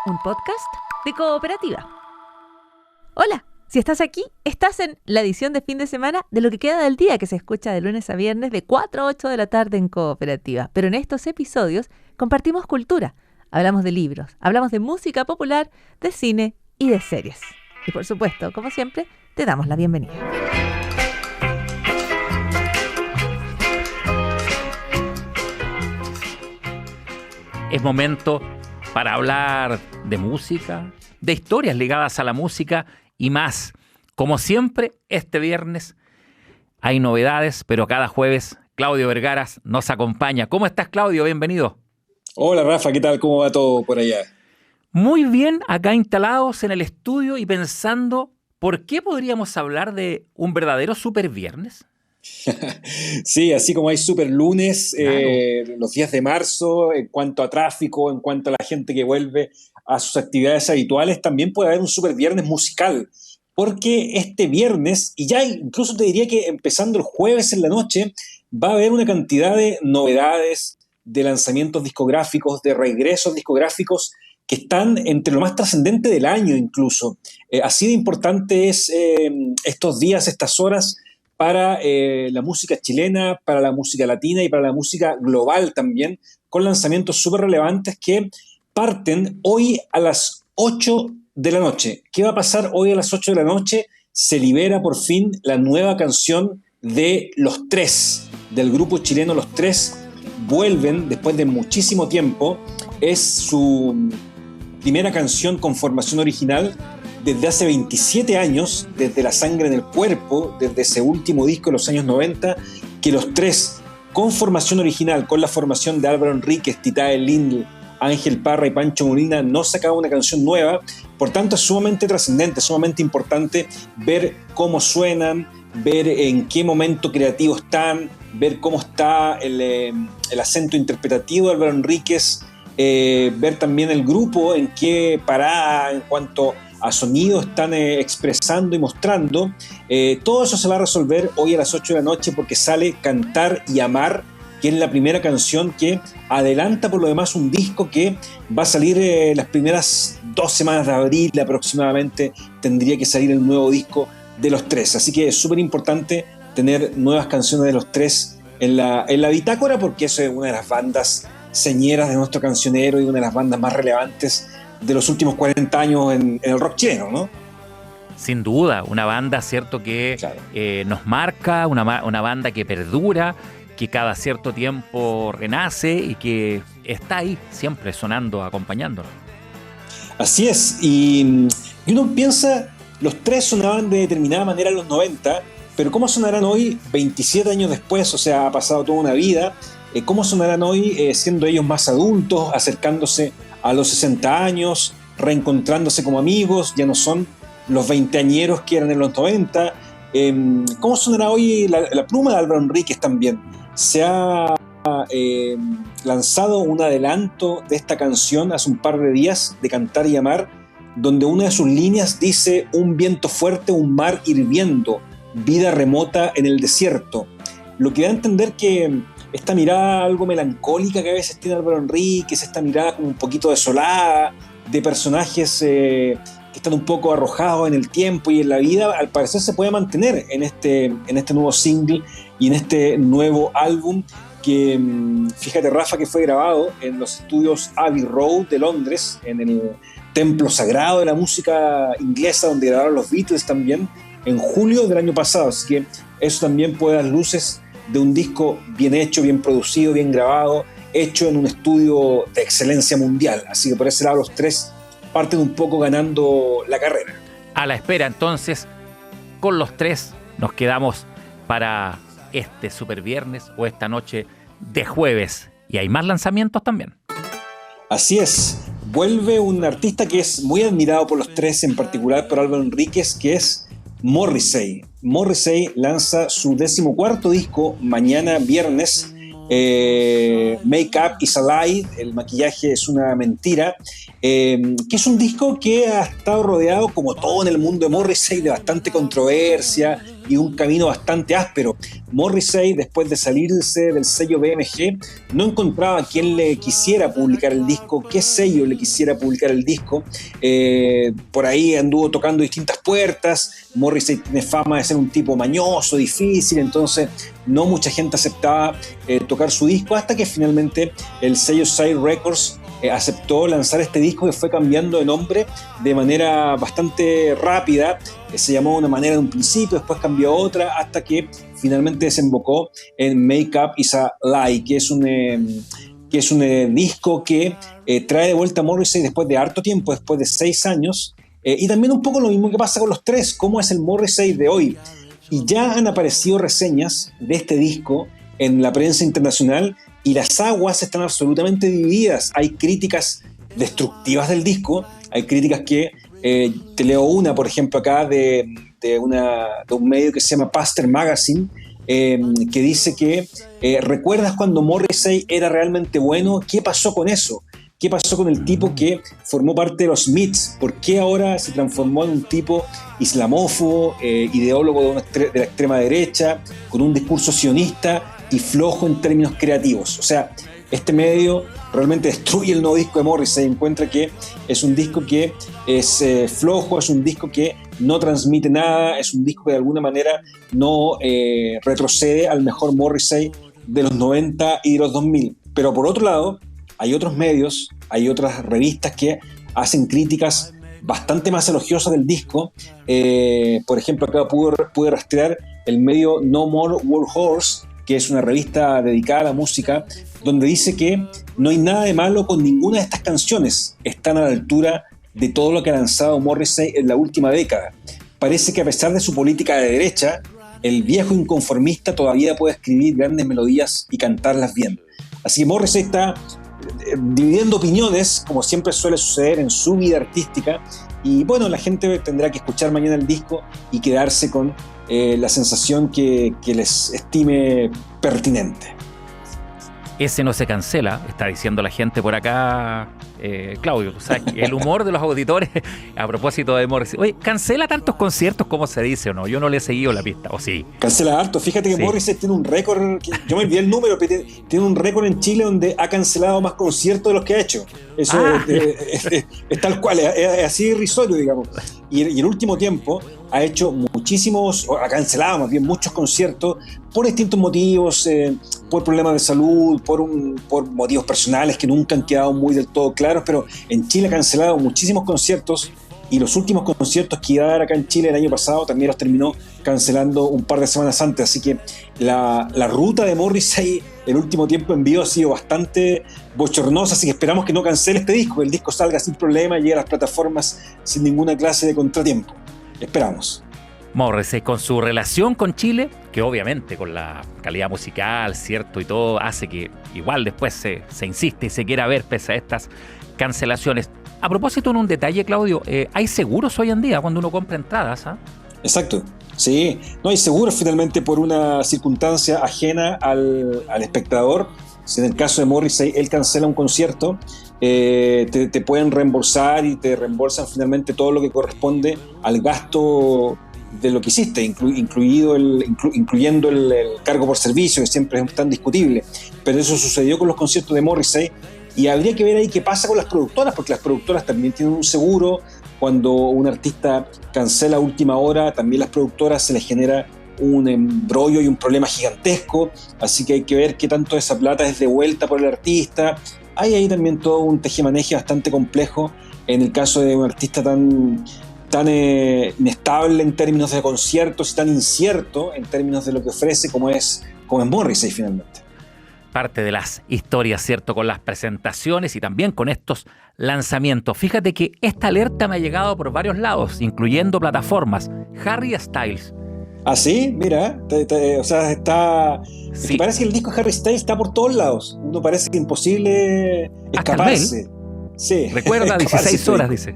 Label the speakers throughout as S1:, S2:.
S1: un podcast de Cooperativa. Hola, si estás aquí, estás en la edición de fin de semana de Lo que queda del día, que se escucha de lunes a viernes de 4 a 8 de la tarde en Cooperativa. Pero en estos episodios compartimos cultura, hablamos de libros, hablamos de música popular, de cine y de series. Y por supuesto, como siempre, te damos la bienvenida.
S2: Es momento para hablar de música, de historias ligadas a la música y más. Como siempre, este viernes hay novedades, pero cada jueves Claudio Vergaras nos acompaña. ¿Cómo estás, Claudio? Bienvenido.
S3: Hola, Rafa, ¿qué tal? ¿Cómo va todo por allá?
S2: Muy bien, acá instalados en el estudio y pensando, ¿por qué podríamos hablar de un verdadero super viernes?
S3: Sí, así como hay super lunes,
S2: Claro.
S3: los días de marzo, en cuanto a tráfico, en cuanto a la gente que vuelve a sus actividades habituales, también puede haber un super viernes musical, porque este viernes, y ya incluso te diría que empezando el jueves en la noche, va a haber una cantidad de novedades, de lanzamientos discográficos, de regresos discográficos, que están entre lo más trascendente del año incluso. Así de importante es estos días, estas horas, para la música chilena, para la música latina y para la música global también, con lanzamientos súper relevantes que parten hoy a las 8 de la noche. ¿Qué va a pasar hoy a las 8 de la noche? Se libera por fin la nueva canción de Los Tres, del grupo chileno Los Tres. Vuelven después de muchísimo tiempo. Es su primera canción con formación original desde hace 27 años, desde La Sangre en el Cuerpo, desde ese último disco de los años 90, que Los Tres, con formación original, con la formación de Álvaro Enríquez, Titae Lindl, Ángel Parra y Pancho Molina, no sacaba una canción nueva. Por tanto, es sumamente trascendente, sumamente importante ver cómo suenan, ver en qué momento creativo están, ver cómo está el acento interpretativo de Álvaro Enríquez, ver también el grupo en qué parada en cuanto a sonido están expresando y mostrando. Todo eso se va a resolver hoy a las 8 de la noche porque sale Cantar y Amar, que es la primera canción que adelanta por lo demás un disco que va a salir las primeras 2 semanas de abril aproximadamente. Tendría que salir el nuevo disco de Los Tres. Así que es súper importante tener nuevas canciones de Los Tres en la bitácora, porque eso es una de las bandas señeras de nuestro cancionero y una de las bandas más relevantes de los últimos 40 años en el rock chileno, ¿no?
S2: Sin duda, una banda, cierto, que
S3: Claro.
S2: nos marca, una banda que perdura, que cada cierto tiempo renace y que está ahí siempre sonando, acompañándonos.
S3: Así es, y uno piensa, Los Tres sonaban de determinada manera en los 90, pero ¿cómo sonarán hoy, 27 años después? O sea, ha pasado toda una vida. ¿Cómo sonarán hoy siendo ellos más adultos, acercándose a los 60 años, reencontrándose como amigos? Ya no son los veinteañeros que eran en los 90. ¿Cómo sonará hoy la pluma de Álvaro Enríquez también? Se ha lanzado un adelanto de esta canción hace un par de días, de Cantar y Amar, donde una de sus líneas dice: un viento fuerte, un mar hirviendo, vida remota en el desierto. Lo que da a entender que esta mirada algo melancólica que a veces tiene Álvaro Enríquez, esta mirada como un poquito desolada, de personajes que están un poco arrojados en el tiempo y en la vida, al parecer se puede mantener en este nuevo single y en este nuevo álbum que, fíjate, Rafa, que fue grabado en los estudios Abbey Road de Londres, en el templo sagrado de la música inglesa, donde grabaron los Beatles también, en julio del año pasado. Así que eso también puede dar luces de un disco bien hecho, bien producido, bien grabado, hecho en un estudio de excelencia mundial. Así que por ese lado Los Tres parten un poco ganando la carrera.
S2: A la espera, entonces, con Los Tres nos quedamos para este super viernes o esta noche de jueves. Y hay más lanzamientos también.
S3: Así es, vuelve un artista que es muy admirado por Los Tres, en particular por Álvaro Enríquez, que es Morrissey. Morrissey lanza su 14º disco mañana viernes Make Up is a Lie, el maquillaje es una mentira, que es un disco que ha estado rodeado, como todo en el mundo de Morrissey, de bastante controversia y un camino bastante áspero. Morrissey, después de salirse del sello BMG, no encontraba a quien le quisiera publicar el disco, qué sello le quisiera publicar el disco. Por ahí anduvo tocando distintas puertas. Morrissey tiene fama de ser un tipo mañoso, difícil, entonces no mucha gente aceptaba tocar su disco, hasta que finalmente el sello Side Records aceptó lanzar este disco, que fue cambiando de nombre de manera bastante rápida. Se llamó de una manera en un principio, después cambió a otra, hasta que finalmente desembocó en Make Up is a Lie, que es un disco que trae de vuelta a Morrissey después de harto tiempo, después de 6 años, y también un poco lo mismo que pasa con los tres, cómo es el Morrissey de hoy. Y ya han aparecido reseñas de este disco en la prensa internacional, y las aguas están absolutamente divididas. Hay críticas destructivas del disco, hay críticas que, te leo una, por ejemplo, acá de un medio que se llama Pastor Magazine, que dice que ¿recuerdas cuando Morrissey era realmente bueno? ¿Qué pasó con eso? ¿Qué pasó con el tipo que formó parte de los Smiths? ¿Por qué ahora se transformó en un tipo islamófobo, ideólogo de la extrema derecha, con un discurso sionista y flojo en términos creativos? O sea, este medio realmente destruye el nuevo disco de Morrissey, encuentra que es un disco que es flojo, es un disco que no transmite nada, es un disco que de alguna manera no retrocede al mejor Morrissey de los 90 y de los 2000. Pero por otro lado, hay otros medios, hay otras revistas que hacen críticas bastante más elogiosas del disco. Por ejemplo, acá pude rastrear el medio No More War Horse, que es una revista dedicada a la música, donde dice que no hay nada de malo con ninguna de estas canciones, están a la altura de todo lo que ha lanzado Morrissey en la última década. Parece que a pesar de su política de derecha, el viejo inconformista todavía puede escribir grandes melodías y cantarlas bien. Así que Morrissey está dividiendo opiniones, como siempre suele suceder en su vida artística, y bueno, la gente tendrá que escuchar mañana el disco y quedarse con la sensación que les estime pertinente.
S2: Ese no se cancela, está diciendo la gente por acá, Claudio. O sea, el humor de los auditores, a propósito de Morrissey. Oye, ¿cancela tantos conciertos como se dice o no? Yo no le he seguido la pista, ¿o sí?
S3: Cancela harto. Fíjate que sí. Morrissey tiene un récord, yo me olvidé el número, pero tiene un récord en Chile donde ha cancelado más conciertos de los que ha hecho. Eso es tal cual, es así irrisorio, digamos. Y el último tiempo ha hecho muchísimos, o ha cancelado más bien muchos conciertos por distintos motivos, por problemas de salud, por motivos personales que nunca han quedado muy del todo claros, pero en Chile ha cancelado muchísimos conciertos, y los últimos conciertos que iba a dar acá en Chile el año pasado también los terminó cancelando un par de semanas antes. Así que la ruta de Morrissey el último tiempo en vivo ha sido bastante bochornosa, así que esperamos que no cancele este disco, que el disco salga sin problema y llegue a las plataformas sin ninguna clase de contratiempo. Esperamos.
S2: Morrissey, con su relación con Chile, que obviamente con la calidad musical, cierto, y todo, hace que igual después se insiste y se quiera ver pese a estas cancelaciones. A propósito, en un detalle, Claudio, hay seguros hoy en día cuando uno compra entradas, ¿ah?
S3: Exacto, sí. No hay seguros finalmente por una circunstancia ajena al espectador. Si en el caso de Morrissey él cancela un concierto, te pueden reembolsar, y te reembolsan finalmente todo lo que corresponde al gasto de lo que hiciste, incluyendo el cargo por servicio, que siempre es tan discutible. Pero eso sucedió con los conciertos de Morrissey, y habría que ver ahí qué pasa con las productoras, porque las productoras también tienen un seguro. Cuando un artista cancela a última hora, también las productoras se les genera un embrollo y un problema gigantesco, así que hay que ver qué tanto de esa plata es devuelta por el artista. Hay ahí también todo un tejemaneje bastante complejo en el caso de un artista tan inestable en términos de conciertos y tan incierto en términos de lo que ofrece como es Morrissey finalmente.
S2: Parte de las historias, ¿cierto? Con las presentaciones y también con estos lanzamientos. Fíjate que esta alerta me ha llegado por varios lados, incluyendo plataformas. Harry Styles.
S3: ¿Ah, sí? Mira, o sea, está...
S2: Sí.
S3: Parece que el disco de Harry Styles está por todos lados. Uno parece que imposible escaparse. Sí.
S2: Recuerda, 16 horas, dice.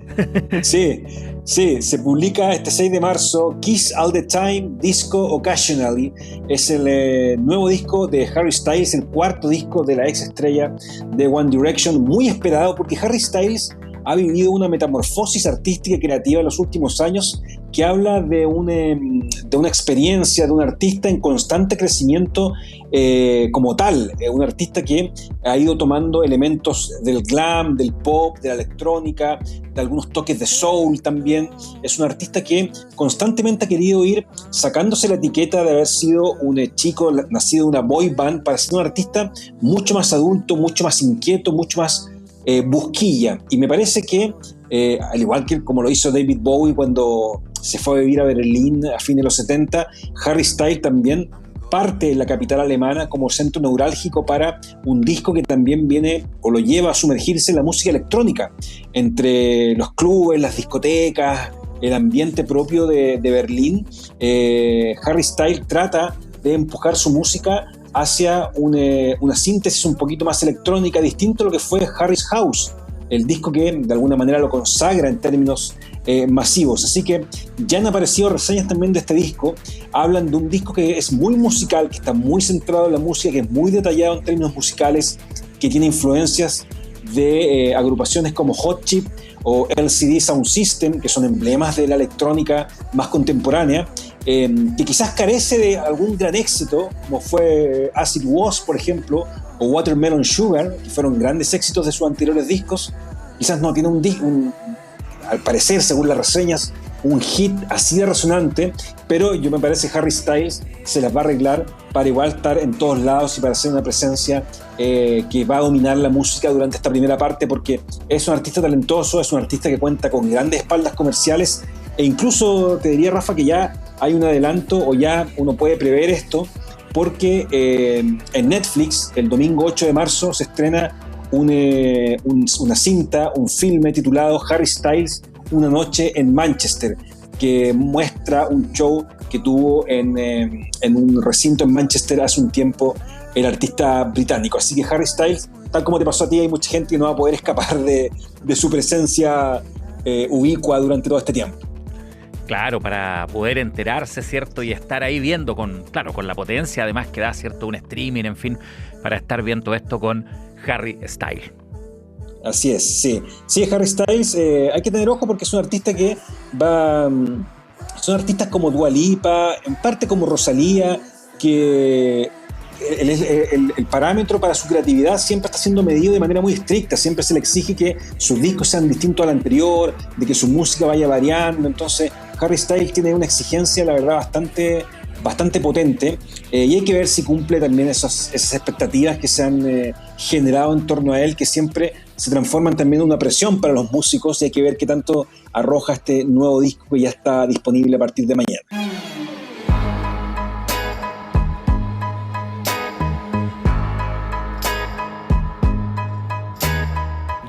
S3: Sí, sí, se publica este 6 de marzo, Kiss All the Time, Disco Occasionally. Es el nuevo disco de Harry Styles, el cuarto disco de la ex estrella de One Direction, muy esperado porque Harry Styles ha vivido una metamorfosis artística y creativa en los últimos años que habla de una experiencia de un artista en constante crecimiento como tal, un artista que ha ido tomando elementos del glam, del pop, de la electrónica, de algunos toques de soul también. Es un artista que constantemente ha querido ir sacándose la etiqueta de haber sido un chico nacido de una boy band para ser un artista mucho más adulto, mucho más inquieto, mucho más busquilla. Y me parece que, al igual que como lo hizo David Bowie cuando se fue a vivir a Berlín a fines de los 70, Harry Styles también parte de la capital alemana como centro neurálgico para un disco que también viene o lo lleva a sumergirse en la música electrónica, entre los clubes, las discotecas, el ambiente propio de Berlín. Harry Styles trata de empujar su música hacia una síntesis un poquito más electrónica, distinto a lo que fue Harry's House, el disco que de alguna manera lo consagra en términos masivos. Así que ya han aparecido reseñas también de este disco. Hablan de un disco que es muy musical, que está muy centrado en la música, que es muy detallado en términos musicales, que tiene influencias de agrupaciones como Hot Chip o LCD Sound System, que son emblemas de la electrónica más contemporánea, que quizás carece de algún gran éxito, como fue Acid Was, por ejemplo, o Watermelon Sugar, que fueron grandes éxitos de sus anteriores discos. Quizás no tiene al parecer, según las reseñas, un hit así de resonante, pero yo me parece Harry Styles se las va a arreglar para igual estar en todos lados y para ser una presencia que va a dominar la música durante esta primera parte, porque es un artista talentoso, es un artista que cuenta con grandes espaldas comerciales, e incluso te diría, Rafa, que ya hay un adelanto o ya uno puede prever esto, porque en Netflix el domingo 8 de marzo se estrena una cinta, un filme titulado Harry Styles, Una noche en Manchester, que muestra un show que tuvo en un recinto en Manchester hace un tiempo el artista británico. Así que Harry Styles, tal como te pasó a ti, hay mucha gente que no va a poder escapar de su presencia ubicua durante todo este tiempo.
S2: Claro, para poder enterarse, ¿cierto? Y estar ahí viendo con la potencia, además que da, ¿cierto? Un streaming, en fin, para estar viendo esto con Harry Styles.
S3: Así es, sí. Sí, Harry Styles, hay que tener ojo porque es un artista que va... Son artistas como Dua Lipa, en parte como Rosalía, que el parámetro para su creatividad siempre está siendo medido de manera muy estricta. Siempre se le exige que sus discos sean distintos al anterior, de que su música vaya variando. Entonces, Harry Styles tiene una exigencia, la verdad, bastante potente, y hay que ver si cumple también esas expectativas que se han generado en torno a él, que siempre se transforman también en una presión para los músicos, y hay que ver qué tanto arroja este nuevo disco que ya está disponible a partir de mañana.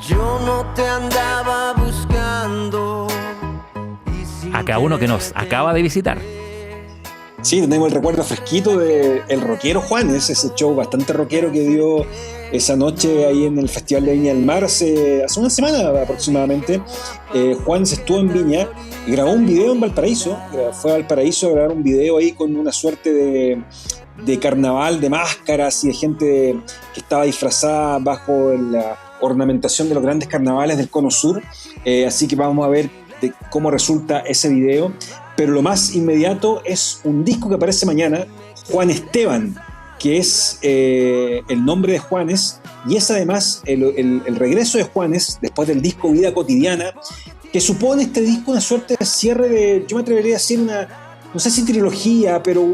S4: Yo no te andaba buscando.
S2: Acá uno que nos acaba de visitar.
S3: Sí, tenemos el recuerdo fresquito de el rockero Juanes, ese show bastante rockero que dio esa noche ahí en el Festival de Viña del Mar hace una semana aproximadamente. Juanes estuvo en Viña y grabó un video en Valparaíso. Fue a Valparaíso a grabar un video ahí con una suerte de carnaval, de máscaras y de gente que estaba disfrazada bajo la ornamentación de los grandes carnavales del Cono Sur. Así que vamos a ver de cómo resulta ese video. Pero lo más inmediato es un disco que aparece mañana, Juan Esteban, que es el nombre de Juanes, y es además el regreso de Juanes después del disco Vida Cotidiana, que supone este disco una suerte de cierre de, yo me atrevería a decir no sé si trilogía, pero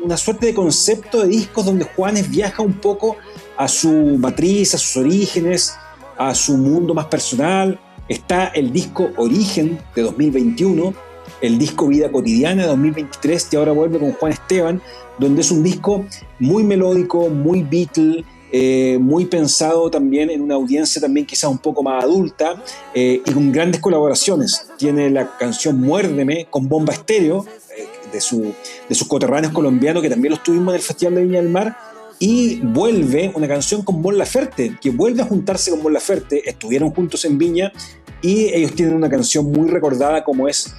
S3: una suerte de concepto de discos donde Juanes viaja un poco a su matriz, a sus orígenes, a su mundo más personal. Está el disco Origen de 2021, el disco Vida Cotidiana de 2023, y ahora vuelve con Juan Esteban, donde es un disco muy melódico, muy Beatle, muy pensado también en una audiencia también quizás un poco más adulta, y con grandes colaboraciones. Tiene la canción Muérdeme con Bomba Estéreo, de sus coterráneos colombianos, que también los tuvimos en el Festival de Viña del Mar, y vuelve una canción con Mon Laferte, que vuelve a juntarse con Mon Laferte. Estuvieron juntos en Viña y ellos tienen una canción muy recordada como es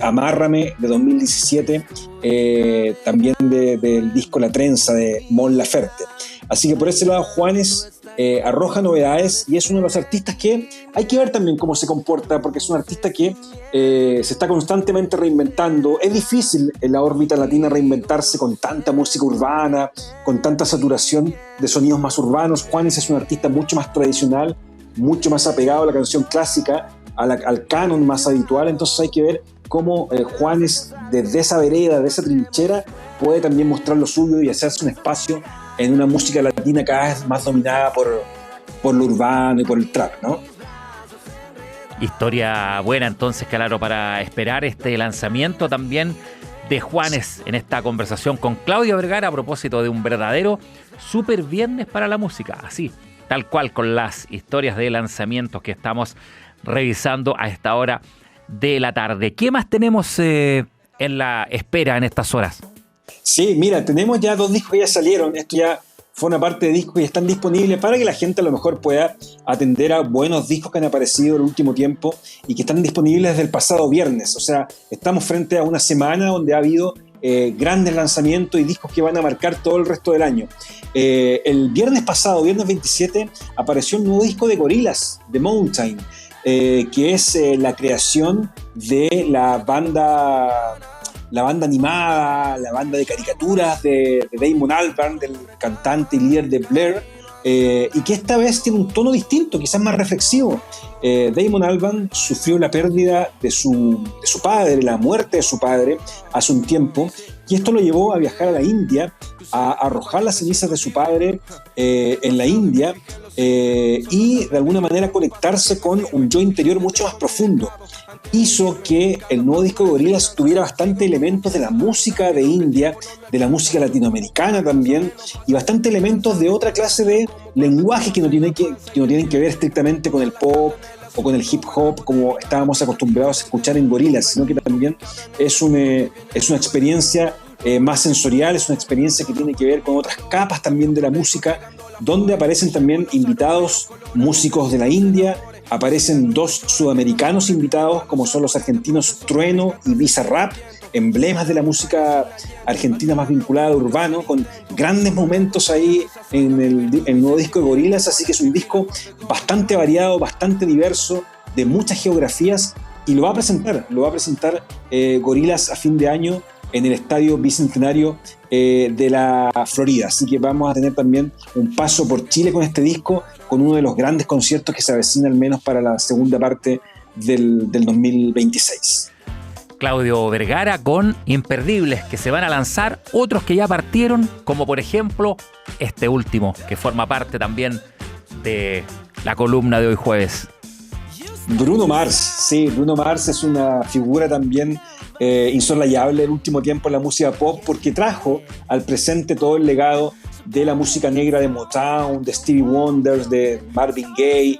S3: Amárrame, de 2017, también del disco La Trenza de Mon Laferte. Así que por ese lado Juanes arroja novedades y es uno de los artistas que hay que ver también cómo se comporta, porque es un artista que se está constantemente reinventando. Es difícil en la órbita latina reinventarse con tanta música urbana, con tanta saturación de sonidos más urbanos. Juanes es un artista mucho más tradicional, mucho más apegado a la canción clásica, al canon más habitual. Entonces hay que ver cómo Juanes, desde esa vereda, de esa trinchera, puede también mostrar lo suyo y hacerse un espacio en una música latina cada vez más dominada por lo urbano y por el trap, ¿no?
S2: Historia buena entonces, claro, para esperar este lanzamiento también de Juanes en esta conversación con Claudio Vergara a propósito de un verdadero super viernes para la música, así, tal cual, con las historias de lanzamientos que estamos revisando a esta hora de la tarde. ¿Qué más tenemos en la espera en estas horas?
S3: Sí, mira, tenemos ya 2 discos que ya salieron. Esto ya fue una parte de discos que están disponibles para que la gente a lo mejor pueda atender a buenos discos que han aparecido en el último tiempo y que están disponibles desde el pasado viernes. O sea, estamos frente a una semana donde ha habido grandes lanzamientos y discos que van a marcar todo el resto del año. El viernes pasado, viernes 27, apareció un nuevo disco de Gorillaz, The Mountain, que es la creación de la banda animada, la banda de caricaturas de Damon Albarn, del cantante y líder de Blur, y que esta vez tiene un tono distinto, quizás más reflexivo. Damon Albarn sufrió la pérdida de su padre, la muerte de su padre hace un tiempo, y esto lo llevó a viajar a la India, a arrojar las cenizas de su padre en la India, y de alguna manera conectarse con un yo interior mucho más profundo. Hizo que el nuevo disco de Gorillaz tuviera bastante elementos de la música de India, de la música latinoamericana también, y bastante elementos de otra clase de lenguaje que no tienen que ver estrictamente con el pop o con el hip hop como estábamos acostumbrados a escuchar en Gorillaz, sino que también es una experiencia más sensorial, es una experiencia que tiene que ver con otras capas también de la música, donde aparecen también invitados músicos de la India, aparecen 2 sudamericanos invitados, como son los argentinos Trueno y Bizarrap, emblemas de la música argentina más vinculada a urbano, con grandes momentos ahí en el nuevo disco de Gorillaz. Así que es un disco bastante variado, bastante diverso, de muchas geografías, y lo va a presentar Gorillaz a fin de año en el Estadio Bicentenario de la Florida. Así que vamos a tener también un paso por Chile con este disco, con uno de los grandes conciertos que se avecina al menos para la segunda parte del 2026.
S2: Claudio Vergara con imperdibles que se van a lanzar, otros que ya partieron, como por ejemplo este último, que forma parte también de la columna de hoy jueves.
S3: Bruno Mars, sí, Bruno Mars es una figura también insolayable el último tiempo en la música pop, porque trajo al presente todo el legado de la música negra de Motown, de Stevie Wonder, de Marvin Gaye,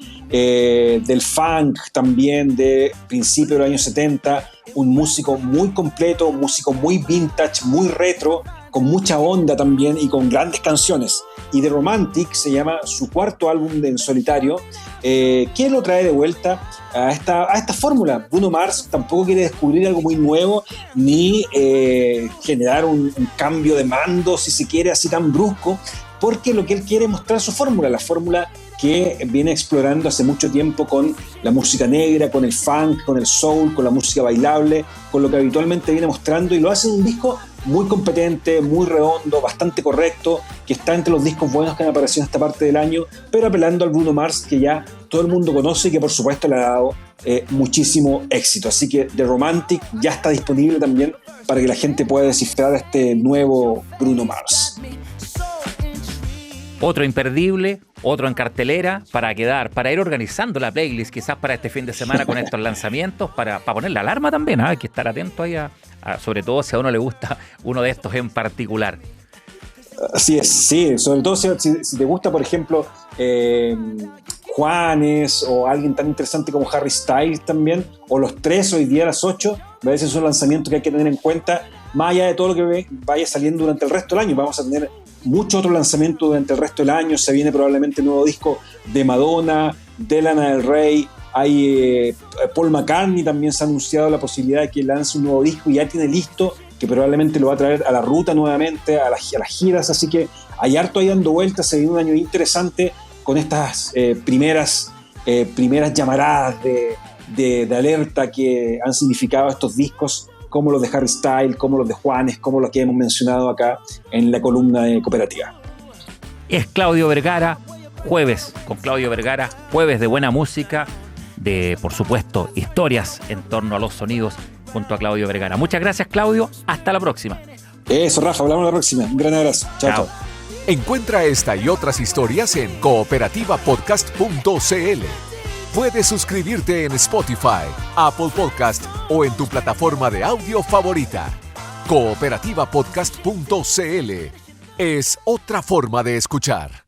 S3: del funk también de principios de los años 70, un músico muy completo, un músico muy vintage, muy retro, con mucha onda también y con grandes canciones. Y The Romantic se llama su cuarto álbum en solitario, que lo trae de vuelta a esta fórmula. Bruno Mars tampoco quiere descubrir algo muy nuevo, ni generar un cambio de mando, si se quiere, así tan brusco, porque lo que él quiere es mostrar su fórmula, la fórmula que viene explorando hace mucho tiempo con la música negra, con el funk, con el soul, con la música bailable, con lo que habitualmente viene mostrando, y lo hace en un disco muy competente, muy redondo, bastante correcto, que está entre los discos buenos que han aparecido en esta parte del año, pero apelando al Bruno Mars que ya todo el mundo conoce y que por supuesto le ha dado muchísimo éxito. Así que The Romantic ya está disponible también para que la gente pueda descifrar a este nuevo Bruno Mars.
S2: Otro imperdible, otro en cartelera, para ir organizando la playlist quizás para este fin de semana con estos lanzamientos, para poner la alarma también, hay que estar atento ahí sobre todo si a uno le gusta uno de estos en particular.
S3: Así es, sí, sobre todo si te gusta, por ejemplo, Juanes o alguien tan interesante como Harry Styles también, o los 3 hoy día a las 8, a veces son lanzamientos que hay que tener en cuenta, más allá de todo lo que vaya saliendo durante el resto del año. Vamos a tener muchos otros lanzamientos durante el resto del año. Se viene probablemente un nuevo disco de Madonna, de Lana del Rey. Hay Paul McCartney, también se ha anunciado la posibilidad de que lance un nuevo disco y ya tiene listo, que probablemente lo va a traer a la ruta nuevamente, a las giras. Así que hay harto ahí dando vueltas. Se viene un año interesante con estas primeras llamaradas de alerta que han significado estos discos, como los de Harry Styles, como los de Juanes, como los que hemos mencionado acá en la columna de Cooperativa.
S2: Es Claudio Vergara, jueves con Claudio Vergara, jueves de buena música, de, por supuesto, historias en torno a los sonidos junto a Claudio Vergara. Muchas gracias, Claudio. Hasta la próxima.
S3: Eso, Rafa, hablamos la próxima. Un gran abrazo. Chao.
S5: Encuentra esta y otras historias en cooperativapodcast.cl. Puedes suscribirte en Spotify, Apple Podcast o en tu plataforma de audio favorita. Cooperativapodcast.cl es otra forma de escuchar.